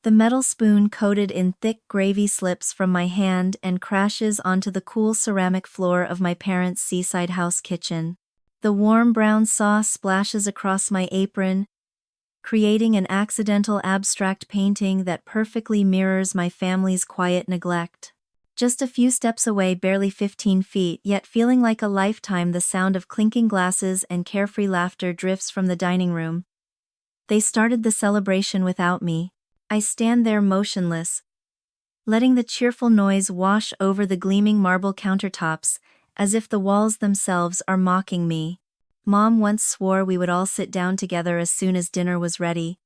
The metal spoon coated in thick gravy slips from my hand and crashes onto the cool ceramic floor of my parents' seaside house kitchen. The warm brown sauce splashes across my apron, creating an accidental abstract painting that perfectly mirrors my family's quiet neglect. Just a few steps away, barely 15 feet, yet feeling like a lifetime, the sound of clinking glasses and carefree laughter drifts from the dining room. They started the celebration without me. I stand there motionless, letting the cheerful noise wash over the gleaming marble countertops, as if the walls themselves are mocking me. Mom once swore we would all sit down together as soon as dinner was ready.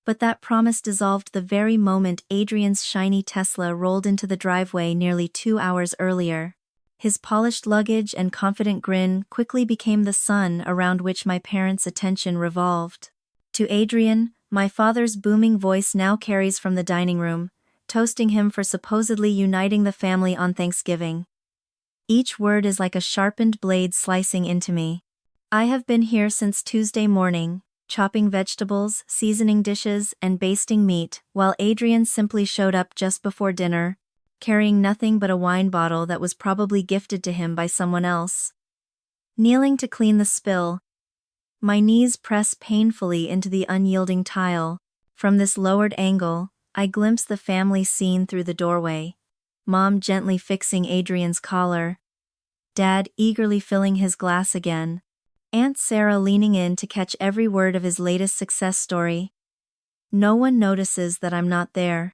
But that promise dissolved the very moment Adrian's shiny Tesla rolled into the driveway nearly 2 hours earlier. His polished luggage and confident grin quickly became the sun around which my parents' attention revolved. To Adrian, my father's booming voice now carries from the dining room, toasting him for supposedly uniting the family on Thanksgiving. Each word is like a sharpened blade slicing into me. I have been here since Tuesday morning, chopping vegetables, seasoning dishes, and basting meat, while Adrian simply showed up just before dinner, carrying nothing but a wine bottle that was probably gifted to him by someone else. Kneeling to clean the spill, my knees press painfully into the unyielding tile. From this lowered angle, I glimpse the family scene through the doorway. Mom gently fixing Adrian's collar, Dad eagerly filling his glass again, Aunt Sarah leaning in to catch every word of his latest success story. No one notices that I'm not there.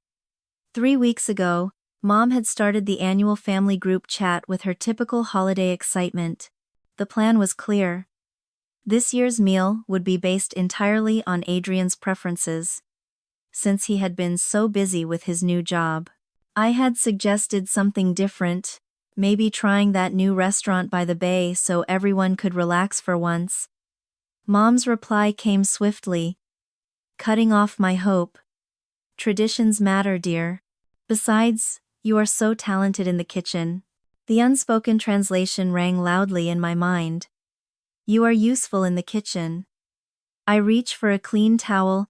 3 weeks ago, Mom had started the annual family group chat with her typical holiday excitement. The plan was clear. This year's meal would be based entirely on Adrian's preferences, since he had been so busy with his new job. I had suggested something different, maybe trying that new restaurant by the bay so everyone could relax for once. Mom's reply came swiftly, cutting off my hope. Traditions matter, dear. Besides, you are so talented in the kitchen. The unspoken translation rang loudly in my mind. You are useful in the kitchen. I reach for a clean towel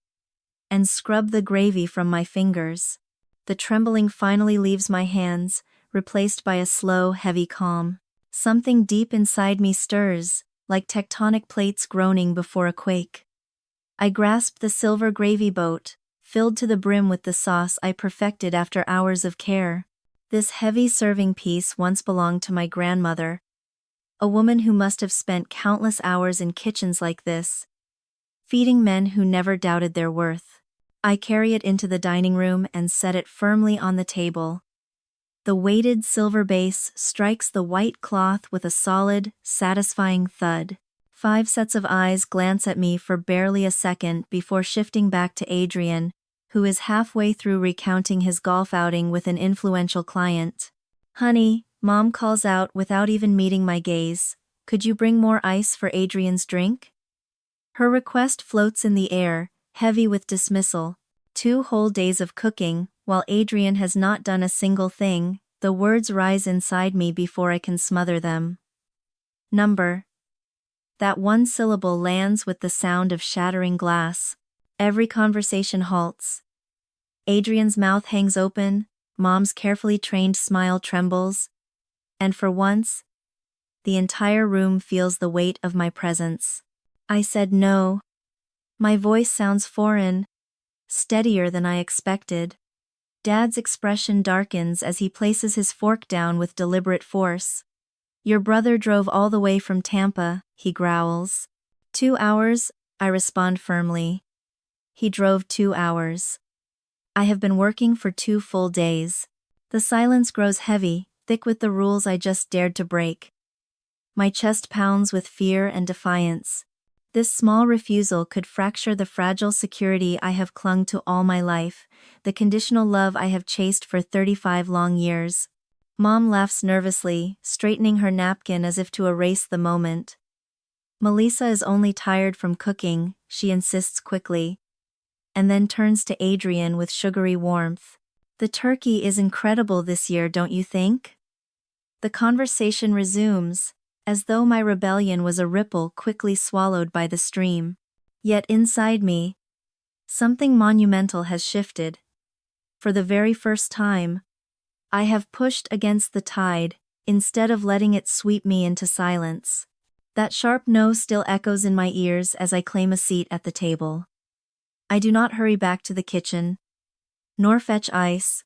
and scrub the gravy from my fingers. The trembling finally leaves my hands, replaced by a slow, heavy calm. Something deep inside me stirs, like tectonic plates groaning before a quake. I grasp the silver gravy boat, filled to the brim with the sauce I perfected after hours of care. This heavy serving piece once belonged to my grandmother, a woman who must have spent countless hours in kitchens like this, feeding men who never doubted their worth. I carry it into the dining room and set it firmly on the table. The weighted silver base strikes the white cloth with a solid, satisfying thud. 5 sets of eyes glance at me for barely a second before shifting back to Adrian, who is halfway through recounting his golf outing with an influential client. Honey, Mom calls out without even meeting my gaze, could you bring more ice for Adrian's drink? Her request floats in the air, heavy with dismissal. 2 whole days of cooking, while Adrian has not done a single thing. The words rise inside me before I can smother them. Number. That one syllable lands with the sound of shattering glass. Every conversation halts. Adrian's mouth hangs open, Mom's carefully trained smile trembles, and for once, the entire room feels the weight of my presence. I said no. My voice sounds foreign, steadier than I expected. Dad's expression darkens as he places his fork down with deliberate force. Your brother drove all the way from Tampa, he growls. 2 hours, I respond firmly. He drove 2 hours. I have been working for 2 full days. The silence grows heavy, thick with the rules I just dared to break. My chest pounds with fear and defiance. This small refusal could fracture the fragile security I have clung to all my life, the conditional love I have chased for 35 long years. Mom laughs nervously, straightening her napkin as if to erase the moment. Melissa is only tired from cooking, she insists quickly, and then turns to Adrian with sugary warmth. The turkey is incredible this year, don't you think? The conversation resumes, as though my rebellion was a ripple quickly swallowed by the stream. Yet inside me, something monumental has shifted. For the very first time, I have pushed against the tide, instead of letting it sweep me into silence. That sharp no still echoes in my ears as I claim a seat at the table. I do not hurry back to the kitchen, nor fetch ice,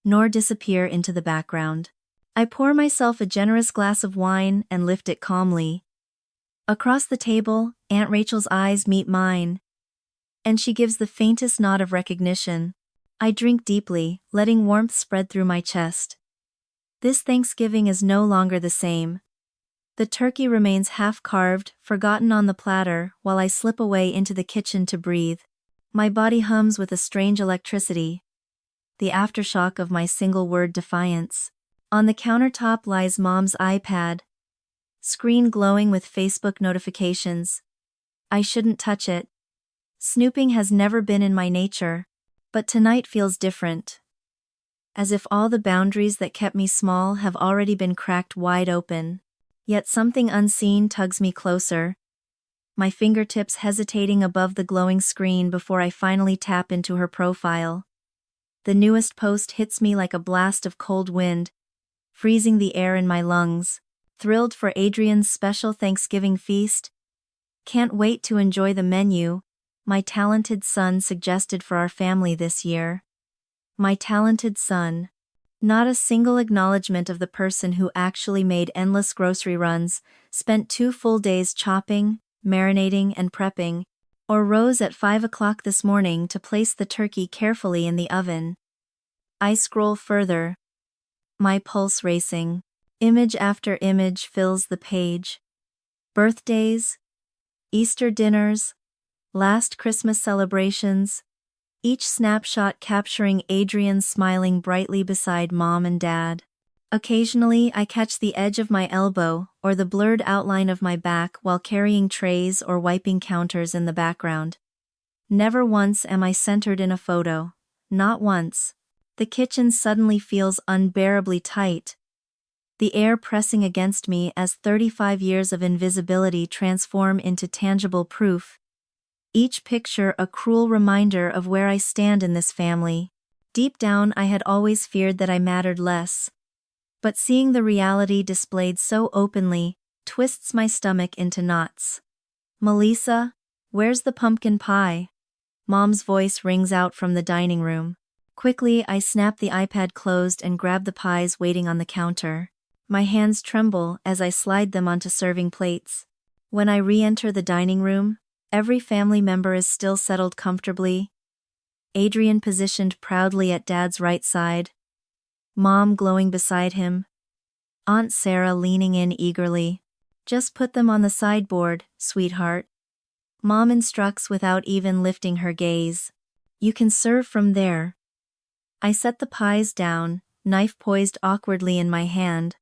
nor disappear into the background. I pour myself a generous glass of wine and lift it calmly. Across the table, Aunt Rachel's eyes meet mine, and she gives the faintest nod of recognition. I drink deeply, letting warmth spread through my chest. This Thanksgiving is no longer the same. The turkey remains half-carved, forgotten on the platter, while I slip away into the kitchen to breathe. My body hums with a strange electricity, the aftershock of my single-word defiance. On the countertop lies Mom's iPad, screen glowing with Facebook notifications. I shouldn't touch it. Snooping has never been in my nature, but tonight feels different. As if all the boundaries that kept me small have already been cracked wide open. Yet something unseen tugs me closer, my fingertips hesitating above the glowing screen before I finally tap into her profile. The newest post hits me like a blast of cold wind, freezing the air in my lungs. Thrilled for Adrian's special Thanksgiving feast? Can't wait to enjoy the menu my talented son suggested for our family this year. My talented son. Not a single acknowledgement of the person who actually made endless grocery runs, spent 2 full days chopping, marinating and prepping, or rose at 5 o'clock this morning to place the turkey carefully in the oven. I scroll further, my pulse racing. Image after image fills the page. Birthdays, Easter dinners, last Christmas celebrations, each snapshot capturing Adrian smiling brightly beside Mom and Dad. Occasionally, I catch the edge of my elbow or the blurred outline of my back while carrying trays or wiping counters in the background. Never once am I centered in a photo. Not once. The kitchen suddenly feels unbearably tight, the air pressing against me as 35 years of invisibility transform into tangible proof. Each picture a cruel reminder of where I stand in this family. Deep down I had always feared that I mattered less. But seeing the reality displayed so openly twists my stomach into knots. "Melissa, where's the pumpkin pie?" Mom's voice rings out from the dining room. Quickly I snap the iPad closed and grab the pies waiting on the counter. My hands tremble as I slide them onto serving plates. When I re-enter the dining room, every family member is still settled comfortably. Adrian positioned proudly at Dad's right side, Mom glowing beside him, Aunt Sarah leaning in eagerly. "Just put them on the sideboard, sweetheart." Mom instructs without even lifting her gaze. "You can serve from there." I set the pies down, knife poised awkwardly in my hand,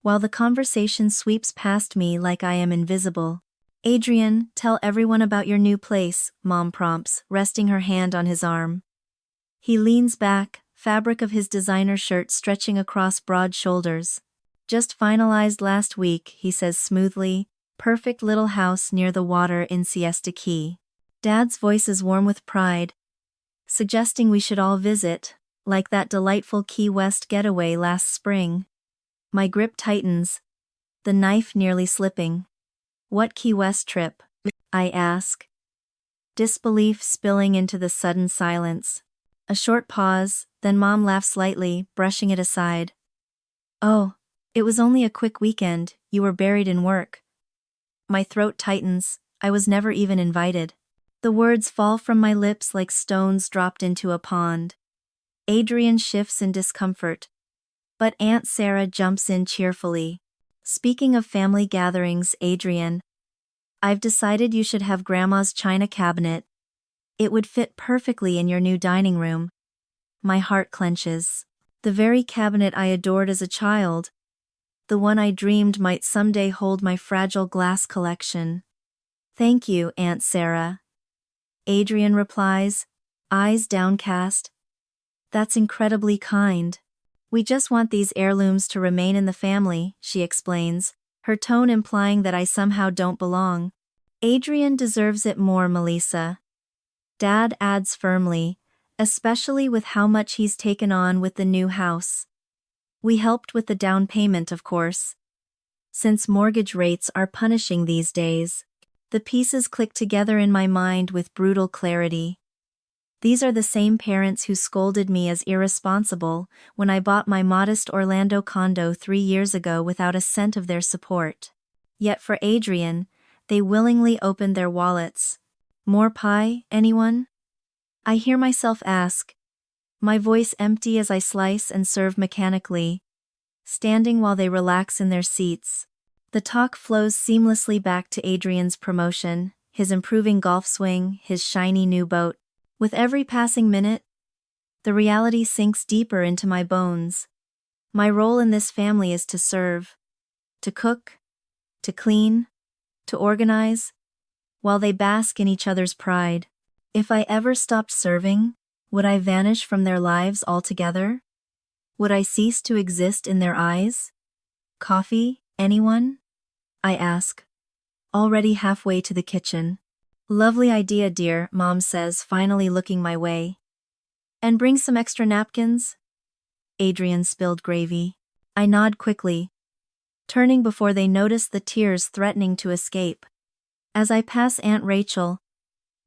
while the conversation sweeps past me like I am invisible. "Adrian, tell everyone about your new place," Mom prompts, resting her hand on his arm. He leans back, fabric of his designer shirt stretching across broad shoulders. "Just finalized last week," he says smoothly. "Perfect little house near the water in Siesta Key." Dad's voice is warm with pride, suggesting we should all visit, like that delightful Key West getaway last spring. My grip tightens, the knife nearly slipping. "What Key West trip?" I ask, disbelief spilling into the sudden silence. A short pause, then Mom laughs lightly, brushing it aside. "Oh, it was only a quick weekend, you were buried in work." My throat tightens, I was never even invited. The words fall from my lips like stones dropped into a pond. Adrian shifts in discomfort, but Aunt Sarah jumps in cheerfully. "Speaking of family gatherings, Adrian, I've decided you should have Grandma's china cabinet. It would fit perfectly in your new dining room." My heart clenches. The very cabinet I adored as a child. The one I dreamed might someday hold my fragile glass collection. "Thank you, Aunt Sarah," Adrian replies, eyes downcast. "That's incredibly kind. We just want these heirlooms to remain in the family," she explains, her tone implying that I somehow don't belong. "Adrian deserves it more, Melissa," Dad adds firmly, especially with how much he's taken on with the new house. We helped with the down payment, of course. Since mortgage rates are punishing these days, the pieces click together in my mind with brutal clarity. These are the same parents who scolded me as irresponsible when I bought my modest Orlando condo 3 years ago without a cent of their support. Yet for Adrian, they willingly opened their wallets. More pie, anyone? I hear myself ask, my voice empty as I slice and serve mechanically, standing while they relax in their seats. The talk flows seamlessly back to Adrian's promotion, his improving golf swing, his shiny new boat. With every passing minute, the reality sinks deeper into my bones. My role in this family is to serve, to cook, to clean, to organize, while they bask in each other's pride. If I ever stopped serving, would I vanish from their lives altogether? Would I cease to exist in their eyes? Coffee, anyone? I ask, already halfway to the kitchen. Lovely idea, dear, Mom says, finally looking my way. And bring some extra napkins? Adrian spilled gravy. I nod quickly, turning before they notice the tears threatening to escape. As I pass Aunt Rachel,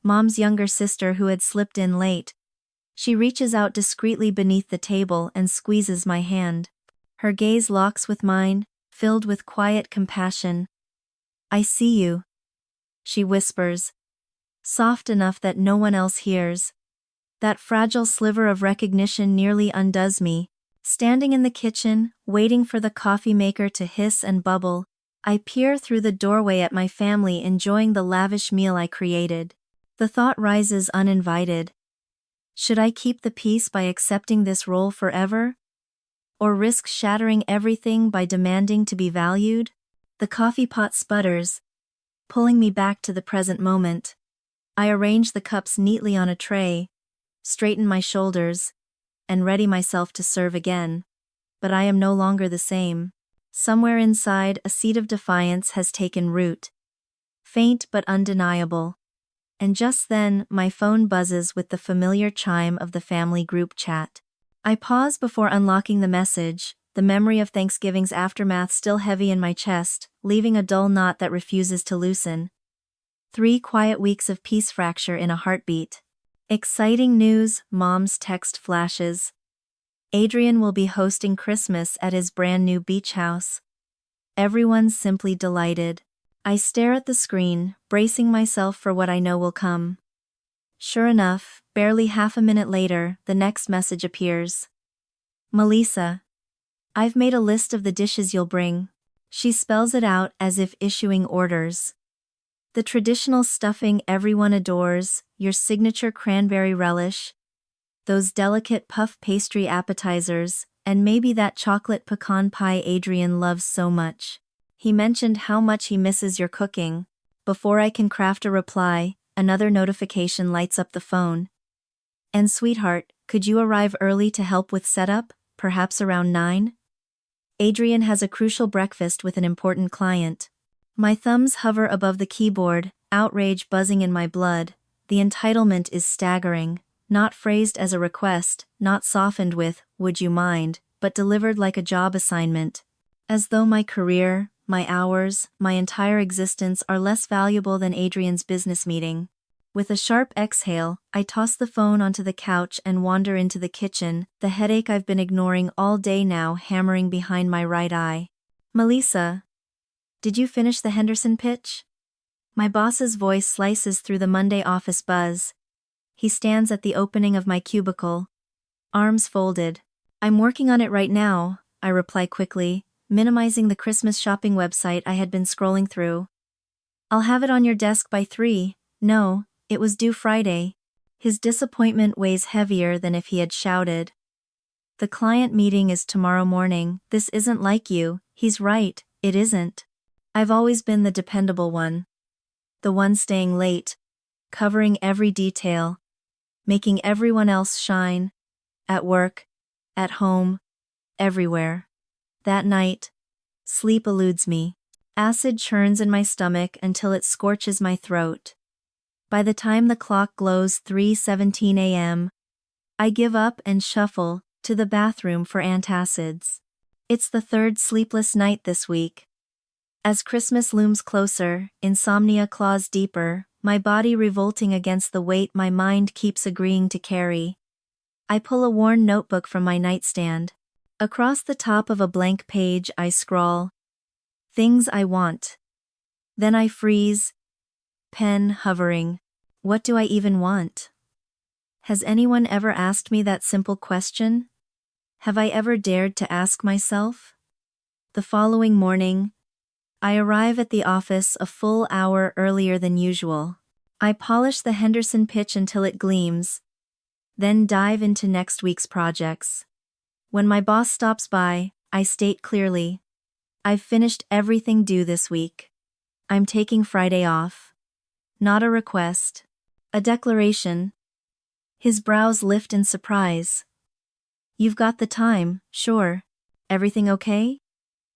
Mom's younger sister who had slipped in late, she reaches out discreetly beneath the table and squeezes my hand. Her gaze locks with mine, filled with quiet compassion. I see you, she whispers, soft enough that no one else hears. That fragile sliver of recognition nearly undoes me. Standing in the kitchen, waiting for the coffee maker to hiss and bubble, I peer through the doorway at my family enjoying the lavish meal I created. The thought rises uninvited. Should I keep the peace by accepting this role forever? Or risk shattering everything by demanding to be valued? The coffee pot sputters, pulling me back to the present moment. I arrange the cups neatly on a tray, straighten my shoulders, and ready myself to serve again. But I am no longer the same. Somewhere inside, a seed of defiance has taken root. Faint but undeniable. And just then, my phone buzzes with the familiar chime of the family group chat. I pause before unlocking the message, the memory of Thanksgiving's aftermath still heavy in my chest, leaving a dull knot that refuses to loosen. 3 quiet weeks of peace fracture in a heartbeat. Exciting news, Mom's text flashes. Adrian will be hosting Christmas at his brand new beach house. Everyone's simply delighted. I stare at the screen, bracing myself for what I know will come. Sure enough, barely half a minute later, the next message appears. Melissa, I've made a list of the dishes you'll bring. She spells it out as if issuing orders. The traditional stuffing everyone adores, your signature cranberry relish, those delicate puff pastry appetizers, and maybe that chocolate pecan pie Adrian loves so much. He mentioned how much he misses your cooking. Before I can craft a reply, another notification lights up the phone. And sweetheart, could you arrive early to help with setup, perhaps around 9? Adrian has a crucial breakfast with an important client. My thumbs hover above the keyboard, outrage buzzing in my blood. The entitlement is staggering, not phrased as a request, not softened with, would you mind, but delivered like a job assignment. As though my career, my hours, my entire existence are less valuable than Adrian's business meeting. With a sharp exhale, I toss the phone onto the couch and wander into the kitchen, the headache I've been ignoring all day now hammering behind my right eye. Melissa, did you finish the Henderson pitch? My boss's voice slices through the Monday office buzz. He stands at the opening of my cubicle, arms folded. I'm working on it right now, I reply quickly, minimizing the Christmas shopping website I had been scrolling through. I'll have it on your desk by 3. No, it was due Friday. His disappointment weighs heavier than if he had shouted. The client meeting is tomorrow morning. This isn't like you. He's right, it isn't. I've always been the dependable one. The one staying late, covering every detail, making everyone else shine. At work, at home, everywhere. That night, sleep eludes me. Acid churns in my stomach until it scorches my throat. By the time the clock glows 3:17 a.m., I give up and shuffle to the bathroom for antacids. It's the third sleepless night this week. As Christmas looms closer, insomnia claws deeper, my body revolting against the weight my mind keeps agreeing to carry. I pull a worn notebook from my nightstand. Across the top of a blank page I scrawl, "Things I want." Then I freeze, pen hovering. What do I even want? Has anyone ever asked me that simple question? Have I ever dared to ask myself? The following morning, I arrive at the office a full hour earlier than usual. I polish the Henderson pitch until it gleams, then dive into next week's projects. When my boss stops by, I state clearly, "I've finished everything due this week. I'm taking Friday off." Not a request. A declaration. His brows lift in surprise. "You've got the time, sure. Everything okay?"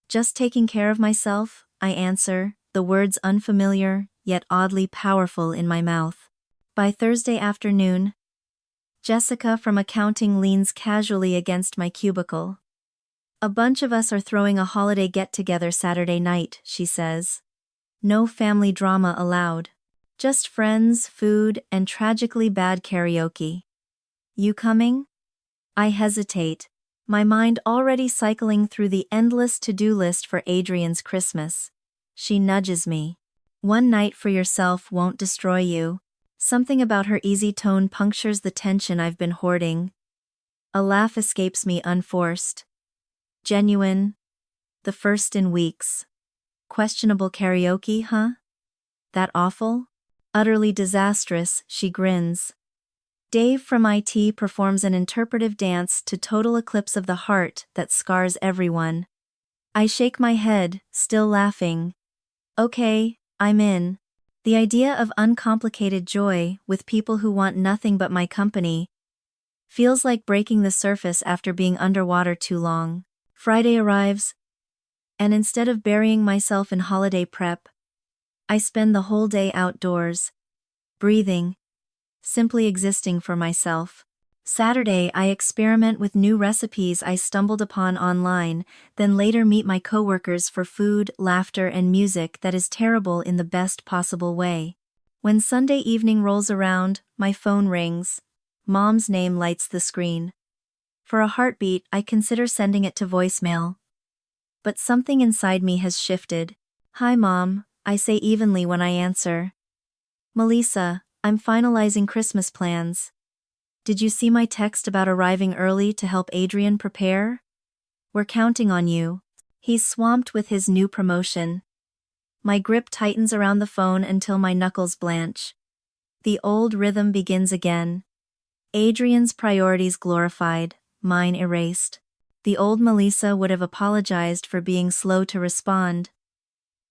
"Just taking care of myself," I answer, the words unfamiliar, yet oddly powerful in my mouth. By Thursday afternoon, Jessica from accounting leans casually against my cubicle. "A bunch of us are throwing a holiday get-together Saturday night," she says. "No family drama allowed. Just friends, food, and tragically bad karaoke. You coming?" I hesitate, my mind already cycling through the endless to-do list for Adrian's Christmas. She nudges me. "One night for yourself won't destroy you." Something about her easy tone punctures the tension I've been hoarding. A laugh escapes me unforced. Genuine. The first in weeks. "Questionable karaoke, huh? That awful?" "Utterly disastrous," she grins. Dave from IT performs an interpretive dance to Total Eclipse of the Heart that scars everyone. I shake my head, still laughing. Okay, I'm in. The idea of uncomplicated joy with people who want nothing but my company feels like breaking the surface after being underwater too long. Friday arrives, and instead of burying myself in holiday prep, I spend the whole day outdoors, breathing, simply existing for myself. Saturday, I experiment with new recipes I stumbled upon online, then later meet my coworkers for food, laughter, and music that is terrible in the best possible way. When Sunday evening rolls around, my phone rings. Mom's name lights the screen. For a heartbeat, I consider sending it to voicemail. But something inside me has shifted. "Hi, Mom," I say evenly when I answer. "Melissa, I'm finalizing Christmas plans. Did you see my text about arriving early to help Adrian prepare? We're counting on you." He's swamped with his new promotion. My grip tightens around the phone until my knuckles blanch. The old rhythm begins again. Adrian's priorities glorified, mine erased. The old Melissa would have apologized for being slow to respond,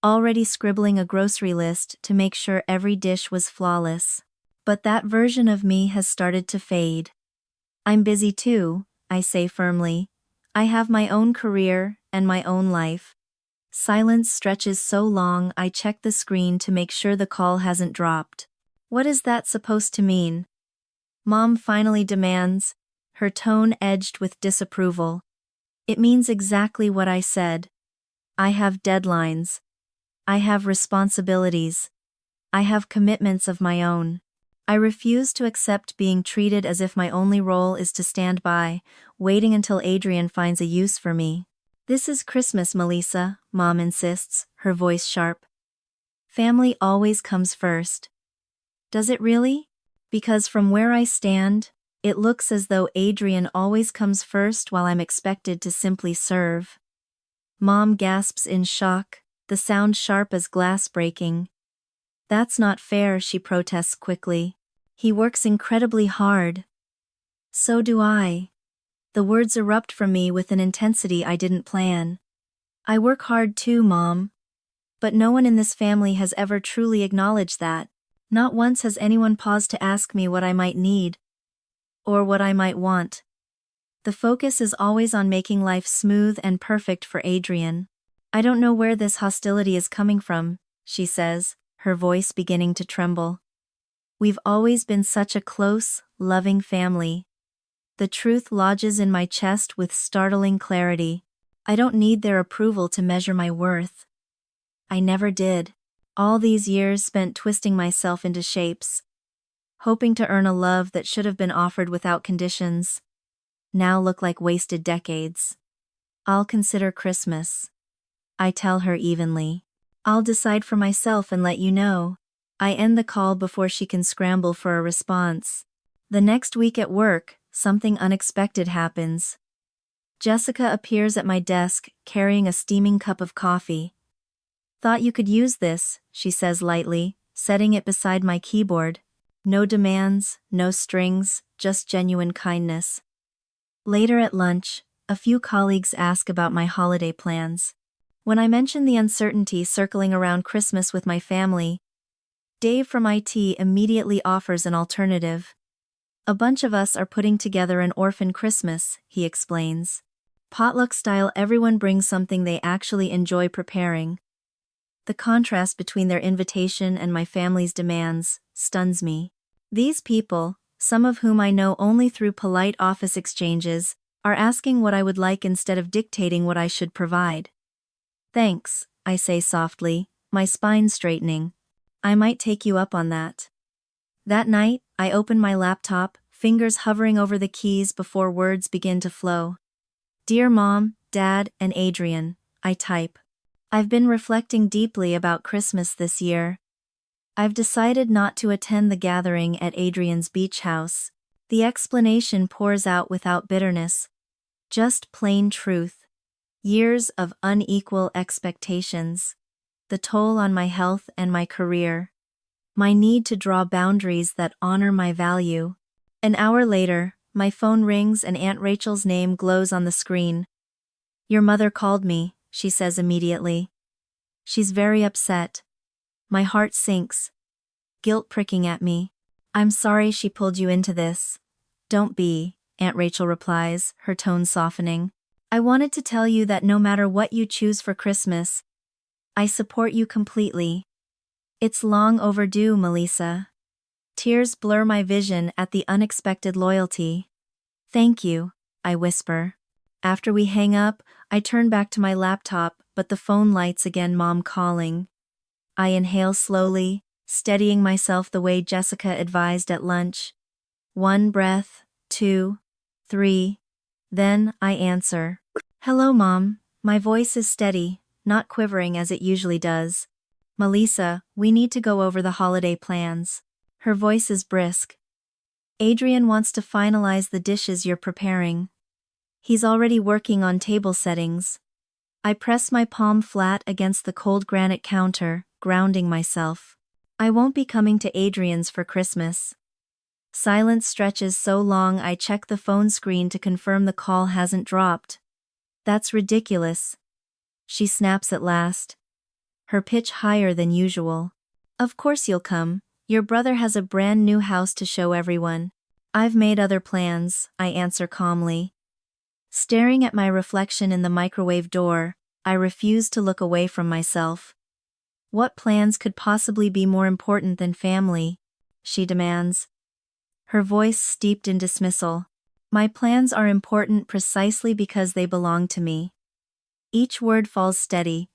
already scribbling a grocery list to make sure every dish was flawless. But that version of me has started to fade. "I'm busy too," I say firmly. "I have my own career and my own life." Silence stretches so long I check the screen to make sure the call hasn't dropped. What is that supposed to mean? Mom finally demands, her tone edged with disapproval. It means exactly what I said. I have deadlines. I have responsibilities. I have commitments of my own. I refuse to accept being treated as if my only role is to stand by, waiting until Adrian finds a use for me. "This is Christmas, Melissa," Mom insists, her voice sharp. "Family always comes first." Does it really? Because from where I stand, it looks as though Adrian always comes first while I'm expected to simply serve. Mom gasps in shock, the sound sharp as glass breaking. "That's not fair," she protests quickly. "He works incredibly hard." "So do I." The words erupt from me with an intensity I didn't plan. "I work hard too, Mom. But no one in this family has ever truly acknowledged that. Not once has anyone paused to ask me what I might need, or what I might want. The focus is always on making life smooth and perfect for Adrian. "I don't know where this hostility is coming from," she says, her voice beginning to tremble. "We've always been such a close, loving family. The truth lodges in my chest with startling clarity. I don't need their approval to measure my worth. I never did. All these years spent twisting myself into shapes, hoping to earn a love that should have been offered without conditions, now look like wasted decades. I'll consider Christmas, I tell her evenly. I'll decide for myself and let you know. I end the call before she can scramble for a response. The next week at work, something unexpected happens. Jessica appears at my desk, carrying a steaming cup of coffee. Thought you could use this, she says lightly, setting it beside my keyboard. No demands, no strings, just genuine kindness. Later at lunch, a few colleagues ask about my holiday plans. When I mention the uncertainty circling around Christmas with my family, Dave from IT immediately offers an alternative. A bunch of us are putting together an orphan Christmas, he explains. Potluck style, everyone brings something they actually enjoy preparing. The contrast between their invitation and my family's demands stuns me. These people, some of whom I know only through polite office exchanges, are asking what I would like instead of dictating what I should provide. Thanks, I say softly, my spine straightening. I might take you up on that. That night, I open my laptop, fingers hovering over the keys before words begin to flow. Dear Mom, Dad, and Adrian, I type. I've been reflecting deeply about Christmas this year. I've decided not to attend the gathering at Adrian's beach house. The explanation pours out without bitterness. Just plain truth. Years of unequal expectations. The toll on my health and my career. My need to draw boundaries that honor my value. An hour later, my phone rings and Aunt Rachel's name glows on the screen. Your mother called me, she says immediately. She's very upset. My heart sinks. Guilt pricking at me. I'm sorry she pulled you into this. Don't be, Aunt Rachel replies, her tone softening. I wanted to tell you that no matter what you choose for Christmas, I support you completely. It's long overdue, Melissa. Tears blur my vision at the unexpected loyalty. Thank you, I whisper. After we hang up, I turn back to my laptop, but the phone lights again. Mom calling. I inhale slowly, steadying myself the way Jessica advised at lunch. 1 breath, 2, 3. Then I answer. Hello, Mom. My voice is steady, not quivering as it usually does. Melissa, we need to go over the holiday plans. Her voice is brisk. Adrian wants to finalize the dishes you're preparing. He's already working on table settings. I press my palm flat against the cold granite counter, grounding myself. I won't be coming to Adrian's for Christmas. Silence stretches so long I check the phone screen to confirm the call hasn't dropped. That's ridiculous. She snaps at last. Her pitch higher than usual. Of course you'll come. Your brother has a brand new house to show everyone. I've made other plans, I answer calmly. Staring at my reflection in the microwave door, I refuse to look away from myself. What plans could possibly be more important than family? She demands. Her voice steeped in dismissal. My plans are important precisely because they belong to me. Each word falls steady,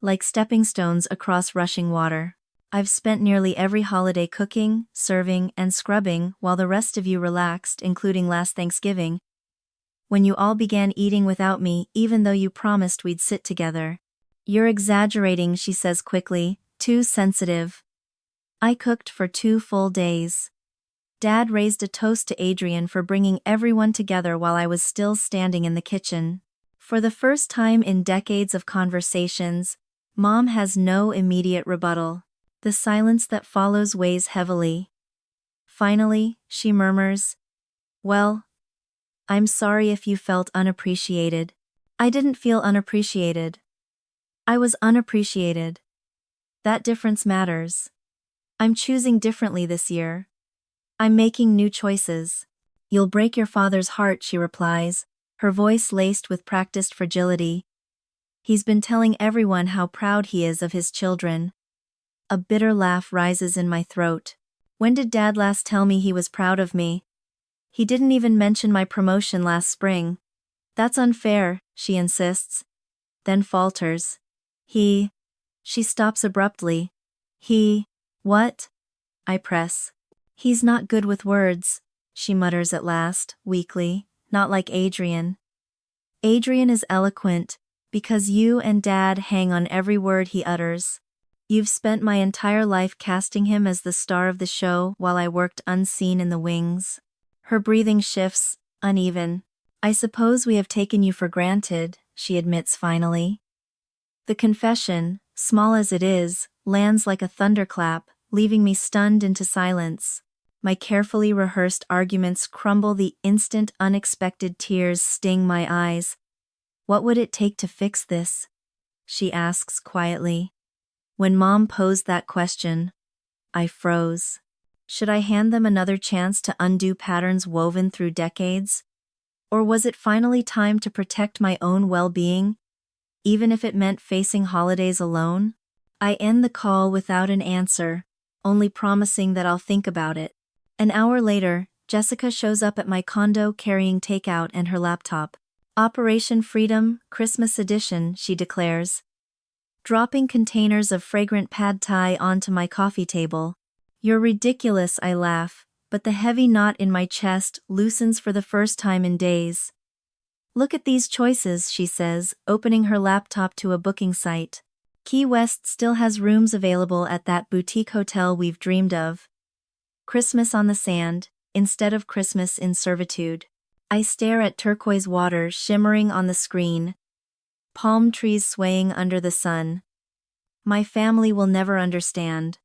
like stepping stones across rushing water. I've spent nearly every holiday cooking, serving, and scrubbing while the rest of you relaxed, including last Thanksgiving, when you all began eating without me even though you promised we'd sit together. You're exaggerating, she says quickly, too sensitive. I cooked for 2 full days. Dad raised a toast to Adrian for bringing everyone together while I was still standing in the kitchen. For the first time in decades of conversations, Mom has no immediate rebuttal. The silence that follows weighs heavily. Finally, she murmurs, Well, I'm sorry if you felt unappreciated. I didn't feel unappreciated. I was unappreciated. That difference matters. I'm choosing differently this year. I'm making new choices. You'll break your father's heart, she replies, her voice laced with practiced fragility. He's been telling everyone how proud he is of his children. A bitter laugh rises in my throat. When did Dad last tell me he was proud of me? He didn't even mention my promotion last spring. That's unfair, she insists. Then falters. She stops abruptly. What? I press. He's not good with words, she mutters at last, weakly, not like Adrian. Adrian is eloquent, because you and Dad hang on every word he utters. You've spent my entire life casting him as the star of the show while I worked unseen in the wings. Her breathing shifts, uneven. I suppose we have taken you for granted, she admits finally. The confession, small as it is, lands like a thunderclap, leaving me stunned into silence. My carefully rehearsed arguments crumble the instant unexpected tears sting my eyes. What would it take to fix this? She asks quietly. When Mom posed that question, I froze. Should I hand them another chance to undo patterns woven through decades? Or was it finally time to protect my own well-being, even if it meant facing holidays alone? I end the call without an answer, only promising that I'll think about it. An hour later, Jessica shows up at my condo carrying takeout and her laptop. Operation Freedom, Christmas edition, she declares. Dropping containers of fragrant pad thai onto my coffee table. You're ridiculous, I laugh, but the heavy knot in my chest loosens for the first time in days. Look at these choices, she says, opening her laptop to a booking site. Key West still has rooms available at that boutique hotel we've dreamed of. Christmas on the sand, instead of Christmas in servitude. I stare at turquoise water shimmering on the screen. Palm trees swaying under the sun. My family will never understand.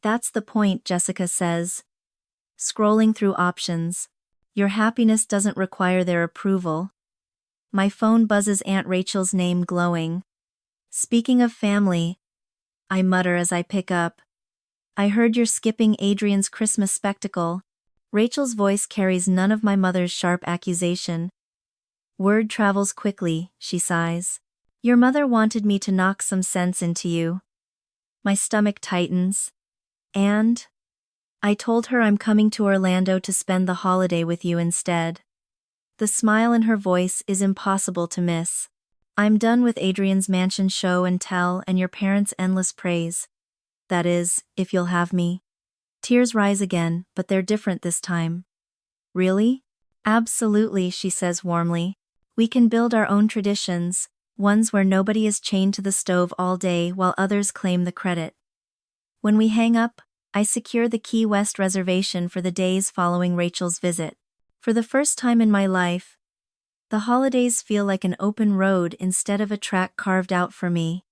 That's the point, Jessica says. Scrolling through options. Your happiness doesn't require their approval. My phone buzzes Aunt Rachel's name glowing. Speaking of family, I mutter as I pick up. I heard you're skipping Adrian's Christmas spectacle. Rachel's voice carries none of my mother's sharp accusation. Word travels quickly, she sighs. Your mother wanted me to knock some sense into you. My stomach tightens. And? I told her I'm coming to Orlando to spend the holiday with you instead. The smile in her voice is impossible to miss. I'm done with Adrian's mansion show and tell and your parents' endless praise. That is, if you'll have me. Tears rise again, but they're different this time. Really? Absolutely, she says warmly. We can build our own traditions, ones where nobody is chained to the stove all day while others claim the credit. When we hang up, I secure the Key West reservation for the days following Rachel's visit. For the first time in my life, the holidays feel like an open road instead of a track carved out for me.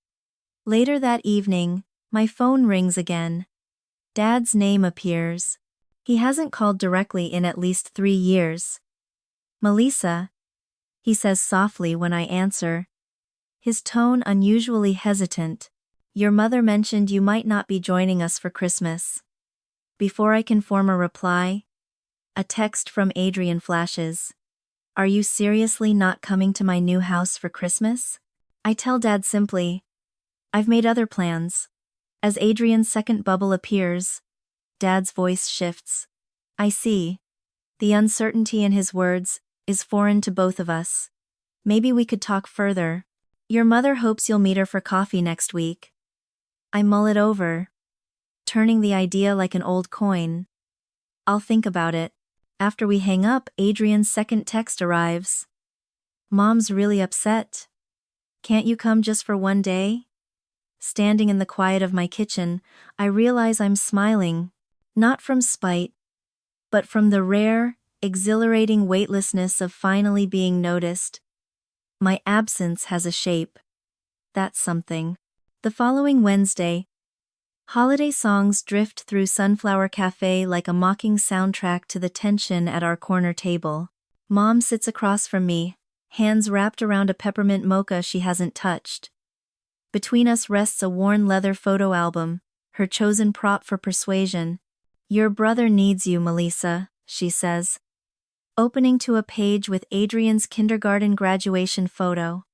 Later that evening, my phone rings again. Dad's name appears. He hasn't called directly in at least 3 years. Melissa, he says softly when I answer. His tone unusually hesitant. Your mother mentioned you might not be joining us for Christmas. Before I can form a reply, a text from Adrian flashes. Are you seriously not coming to my new house for Christmas? I tell Dad simply, I've made other plans. As Adrian's second bubble appears, Dad's voice shifts. I see. The uncertainty in his words is foreign to both of us. Maybe we could talk further. Your mother hopes you'll meet her for coffee next week. I mull it over, turning the idea like an old coin. I'll think about it. After we hang up, Adrian's second text arrives. Mom's really upset. Can't you come just for one day? Standing in the quiet of my kitchen, I realize I'm smiling, not from spite, but from the rare, exhilarating weightlessness of finally being noticed. My absence has a shape. That's something. The following Wednesday, holiday songs drift through Sunflower Cafe like a mocking soundtrack to the tension at our corner table. Mom sits across from me, hands wrapped around a peppermint mocha she hasn't touched. Between us rests a worn leather photo album, her chosen prop for persuasion. Your brother needs you, Melissa, she says, opening to a page with Adrian's kindergarten graduation photo.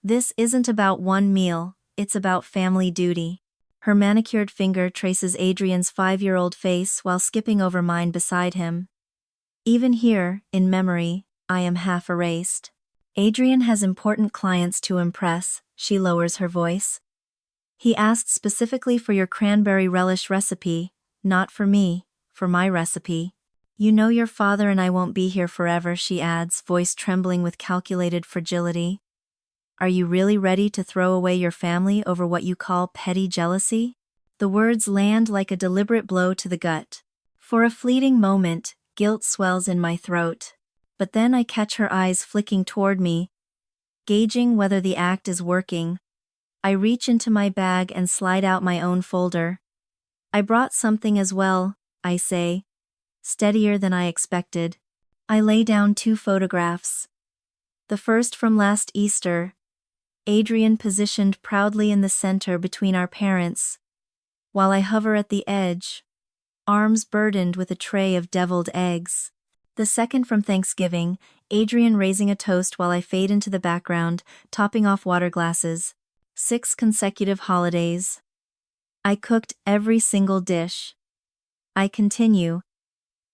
This isn't about one meal, it's about family duty. Her manicured finger traces Adrian's 5-year-old face while skipping over mine beside him. Even here, in memory, I am half erased. Adrian has important clients to impress, she lowers her voice. He asked specifically for your cranberry relish recipe, not for me, for my recipe. You know your father and I won't be here forever, she adds, voice trembling with calculated fragility. Are you really ready to throw away your family over what you call petty jealousy? The words land like a deliberate blow to the gut. For a fleeting moment, guilt swells in my throat. But then I catch her eyes flicking toward me. Gauging whether the act is working, I reach into my bag and slide out my own folder. I brought something as well, I say, steadier than I expected. I lay down 2 photographs. The first from last Easter, Adrian positioned proudly in the center between our parents, while I hover at the edge, arms burdened with a tray of deviled eggs. The second from Thanksgiving, Adrian raising a toast while I fade into the background, topping off water glasses. 6 consecutive holidays. I cooked every single dish. I continue,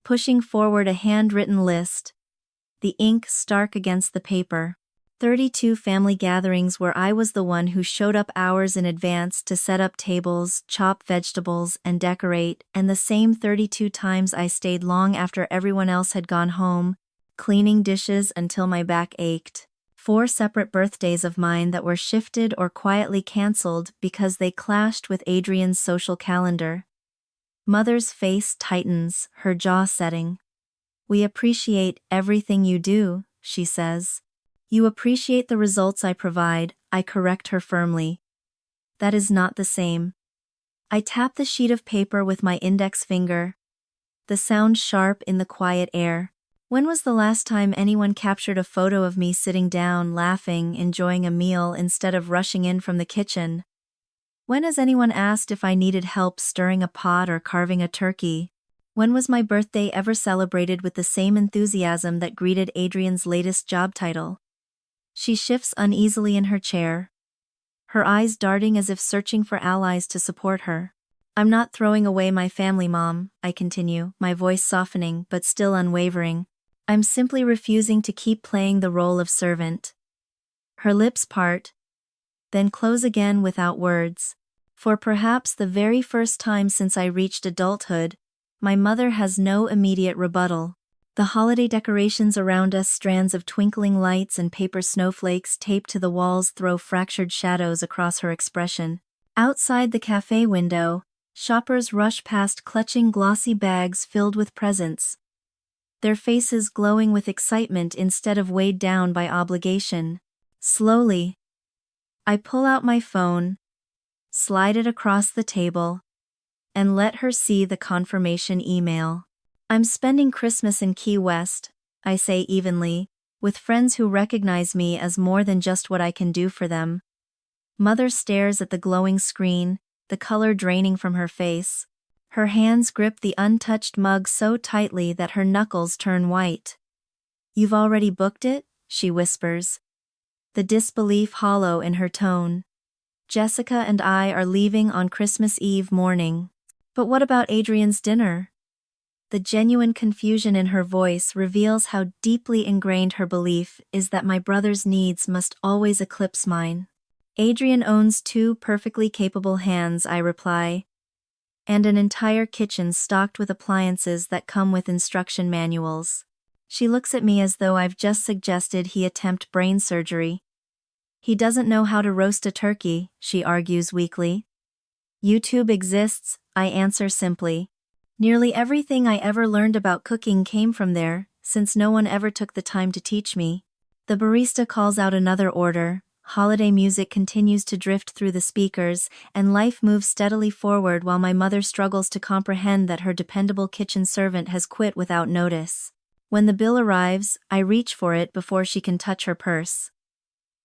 pushing forward a handwritten list, the ink stark against the paper. 32 family gatherings where I was the one who showed up hours in advance to set up tables, chop vegetables, and decorate, and the same 32 times I stayed long after everyone else had gone home, cleaning dishes until my back ached. 4 separate birthdays of mine that were shifted or quietly cancelled because they clashed with Adrian's social calendar. Mother's face tightens, her jaw setting. We appreciate everything you do, she says. You appreciate the results I provide, I correct her firmly. That is not the same. I tap the sheet of paper with my index finger. The sound sharp in the quiet air. When was the last time anyone captured a photo of me sitting down, laughing, enjoying a meal instead of rushing in from the kitchen? When has anyone asked if I needed help stirring a pot or carving a turkey? When was my birthday ever celebrated with the same enthusiasm that greeted Adrian's latest job title? She shifts uneasily in her chair, her eyes darting as if searching for allies to support her. I'm not throwing away my family, Mom, I continue, my voice softening but still unwavering. I'm simply refusing to keep playing the role of servant. Her lips part, then close again without words. For perhaps the very first time since I reached adulthood, my mother has no immediate rebuttal. The holiday decorations around us, strands of twinkling lights and paper snowflakes taped to the walls, throw fractured shadows across her expression. Outside the cafe window, shoppers rush past clutching glossy bags filled with presents, their faces glowing with excitement instead of weighed down by obligation. Slowly, I pull out my phone, slide it across the table, and let her see the confirmation email. I'm spending Christmas in Key West, I say evenly, with friends who recognize me as more than just what I can do for them. Mother stares at the glowing screen, the color draining from her face. Her hands grip the untouched mug so tightly that her knuckles turn white. You've already booked it? She whispers, the disbelief hollow in her tone. Jessica and I are leaving on Christmas Eve morning. But what about Adrian's dinner? The genuine confusion in her voice reveals how deeply ingrained her belief is that my brother's needs must always eclipse mine. Adrian owns 2 perfectly capable hands, I reply, and an entire kitchen stocked with appliances that come with instruction manuals. She looks at me as though I've just suggested he attempt brain surgery. He doesn't know how to roast a turkey, she argues weakly. YouTube exists, I answer simply. Nearly everything I ever learned about cooking came from there, since no one ever took the time to teach me. The barista calls out another order, holiday music continues to drift through the speakers, and life moves steadily forward while my mother struggles to comprehend that her dependable kitchen servant has quit without notice. When the bill arrives, I reach for it before she can touch her purse.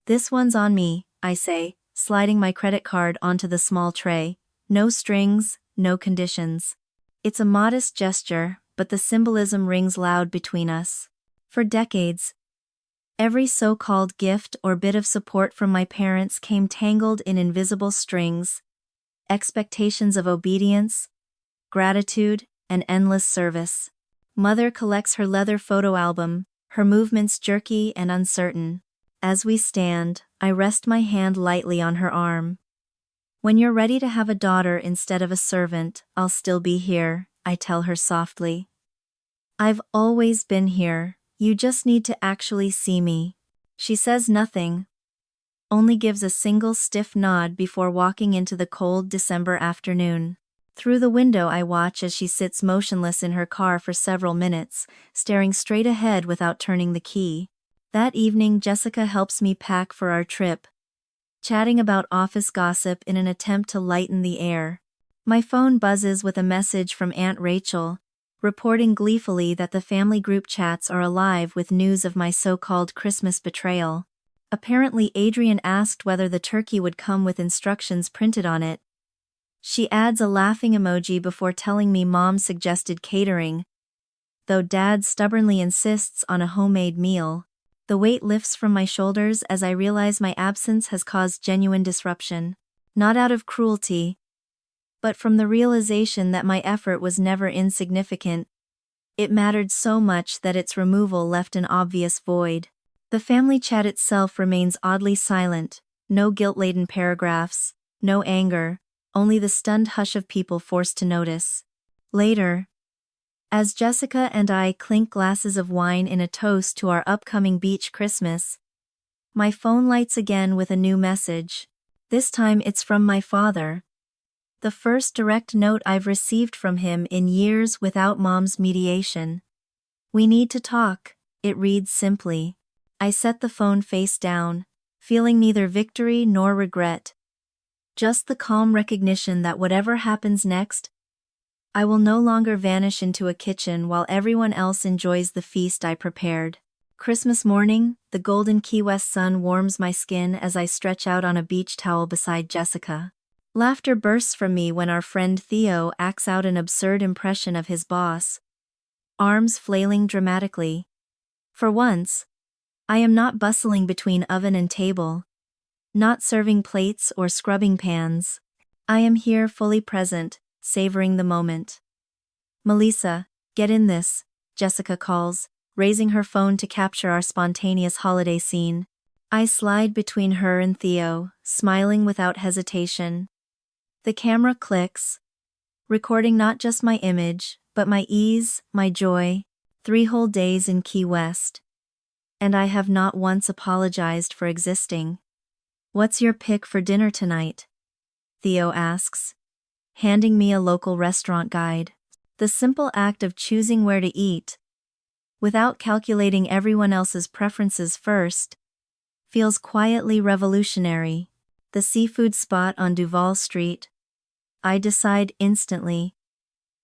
This one's on me, I say, sliding my credit card onto the small tray. No strings, no conditions. It's a modest gesture, but the symbolism rings loud between us. For decades, every so-called gift or bit of support from my parents came tangled in invisible strings, expectations of obedience, gratitude, and endless service. Mother collects her leather photo album, her movements jerky and uncertain. As we stand, I rest my hand lightly on her arm. When you're ready to have a daughter instead of a servant, I'll still be here, I tell her softly. I've always been here, you just need to actually see me. She says nothing, only gives a single stiff nod before walking into the cold December afternoon. Through the window I watch as she sits motionless in her car for several minutes, staring straight ahead without turning the key. That evening Jessica helps me pack for our trip, chatting about office gossip in an attempt to lighten the air. My phone buzzes with a message from Aunt Rachel, reporting gleefully that the family group chats are alive with news of my so-called Christmas betrayal. Apparently Adrian asked whether the turkey would come with instructions printed on it. She adds a laughing emoji before telling me Mom suggested catering, though Dad stubbornly insists on a homemade meal. The weight lifts from my shoulders as I realize my absence has caused genuine disruption. Not out of cruelty, but from the realization that my effort was never insignificant. It mattered so much that its removal left an obvious void. The family chat itself remains oddly silent, no guilt-laden paragraphs, no anger, only the stunned hush of people forced to notice. Later, as Jessica and I clink glasses of wine in a toast to our upcoming beach Christmas, my phone lights again with a new message. This time it's from my father. The first direct note I've received from him in years without Mom's mediation. We need to talk, it reads simply. I set the phone face down, feeling neither victory nor regret. Just the calm recognition that whatever happens next, I will no longer vanish into a kitchen while everyone else enjoys the feast I prepared. Christmas morning, the golden Key West sun warms my skin as I stretch out on a beach towel beside Jessica. Laughter bursts from me when our friend Theo acts out an absurd impression of his boss, arms flailing dramatically. For once, I am not bustling between oven and table, not serving plates or scrubbing pans. I am here fully present, savoring the moment. Melissa, get in this, Jessica calls, raising her phone to capture our spontaneous holiday scene. I slide between her and Theo, smiling without hesitation. The camera clicks, recording not just my image, but my ease, my joy, 3 whole days in Key West. And I have not once apologized for existing. What's your pick for dinner tonight? Theo asks, handing me a local restaurant guide. The simple act of choosing where to eat, without calculating everyone else's preferences first, feels quietly revolutionary. The seafood spot on Duval Street. I decide instantly,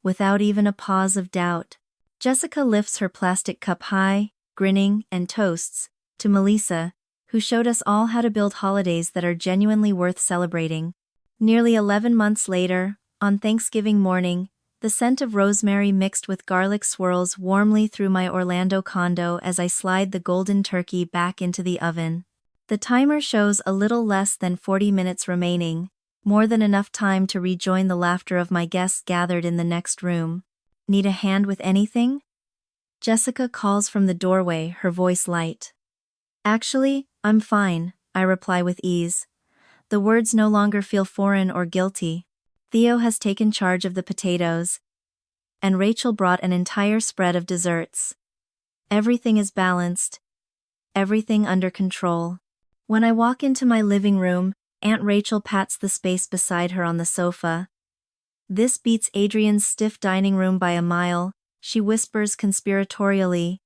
without even a pause of doubt. Jessica lifts her plastic cup high, grinning, and toasts to Melissa, who showed us all how to build holidays that are genuinely worth celebrating. Nearly 11 months later, on Thanksgiving morning, the scent of rosemary mixed with garlic swirls warmly through my Orlando condo as I slide the golden turkey back into the oven. The timer shows a little less than 40 minutes remaining, more than enough time to rejoin the laughter of my guests gathered in the next room. Need a hand with anything? Jessica calls from the doorway, her voice light. Actually, I'm fine, I reply with ease. The words no longer feel foreign or guilty. Theo has taken charge of the potatoes, and Rachel brought an entire spread of desserts. Everything is balanced, everything under control. When I walk into my living room, Aunt Rachel pats the space beside her on the sofa. This beats Adrian's stiff dining room by a mile, she whispers conspiratorially,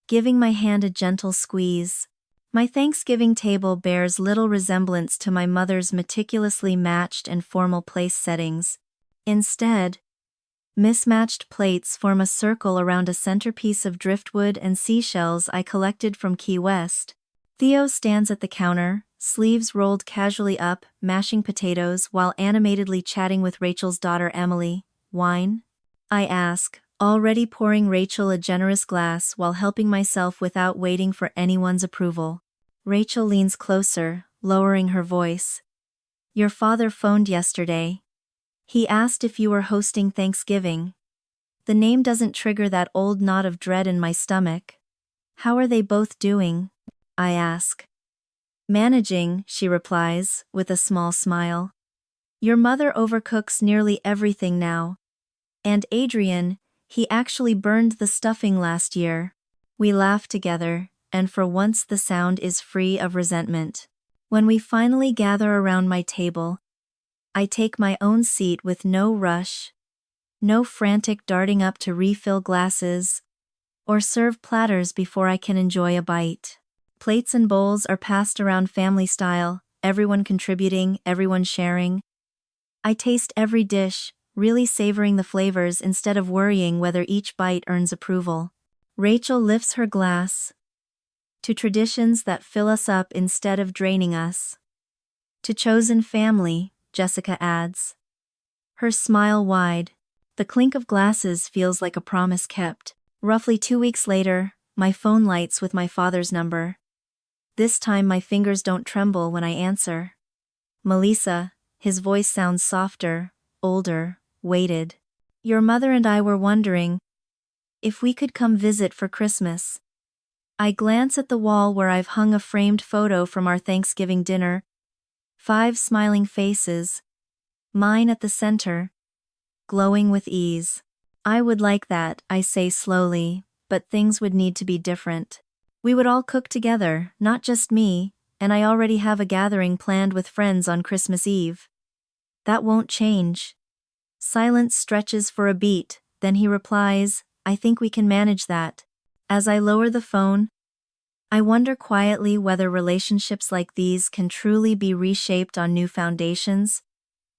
giving my hand a gentle squeeze. My Thanksgiving table bears little resemblance to my mother's meticulously matched and formal place settings. Instead, mismatched plates form a circle around a centerpiece of driftwood and seashells I collected from Key West. Theo stands at the counter, sleeves rolled casually up, mashing potatoes while animatedly chatting with Rachel's daughter Emily. Wine? I ask, already pouring Rachel a generous glass while helping myself without waiting for anyone's approval. Rachel leans closer, lowering her voice. Your father phoned yesterday. He asked if you were hosting Thanksgiving. The name doesn't trigger that old knot of dread in my stomach. How are they both doing? I ask. Managing, she replies, with a small smile. Your mother overcooks nearly everything now. And Adrian, he actually burned the stuffing last year. We laugh together, and for once the sound is free of resentment. When we finally gather around my table, I take my own seat with no rush, no frantic darting up to refill glasses, or serve platters before I can enjoy a bite. Plates and bowls are passed around family style, everyone contributing, everyone sharing. I taste every dish, really savoring the flavors instead of worrying whether each bite earns approval. Rachel lifts her glass. To traditions that fill us up instead of draining us. To chosen family, Jessica adds. Her smile wide. The clink of glasses feels like a promise kept. Roughly 2 weeks later, my phone lights with my father's number. This time my fingers don't tremble when I answer. Melissa, his voice sounds softer, older, weighted. Your mother and I were wondering if we could come visit for Christmas. I glance at the wall where I've hung a framed photo from our Thanksgiving dinner. 5 smiling faces. Mine at the center. Glowing with ease. I would like that, I say slowly, but things would need to be different. We would all cook together, not just me, and I already have a gathering planned with friends on Christmas Eve. That won't change. Silence stretches for a beat, then he replies, I think we can manage that. As I lower the phone, I wonder quietly whether relationships like these can truly be reshaped on new foundations,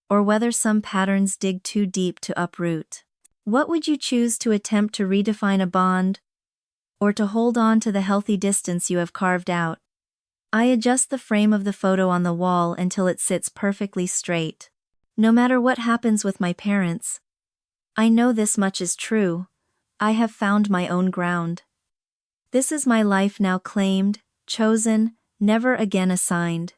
or whether some patterns dig too deep to uproot. What would you choose to attempt to redefine a bond, or to hold on to the healthy distance you have carved out? I adjust the frame of the photo on the wall until it sits perfectly straight. No matter what happens with my parents, I know this much is true. I have found my own ground. This is my life now claimed, chosen, never again assigned.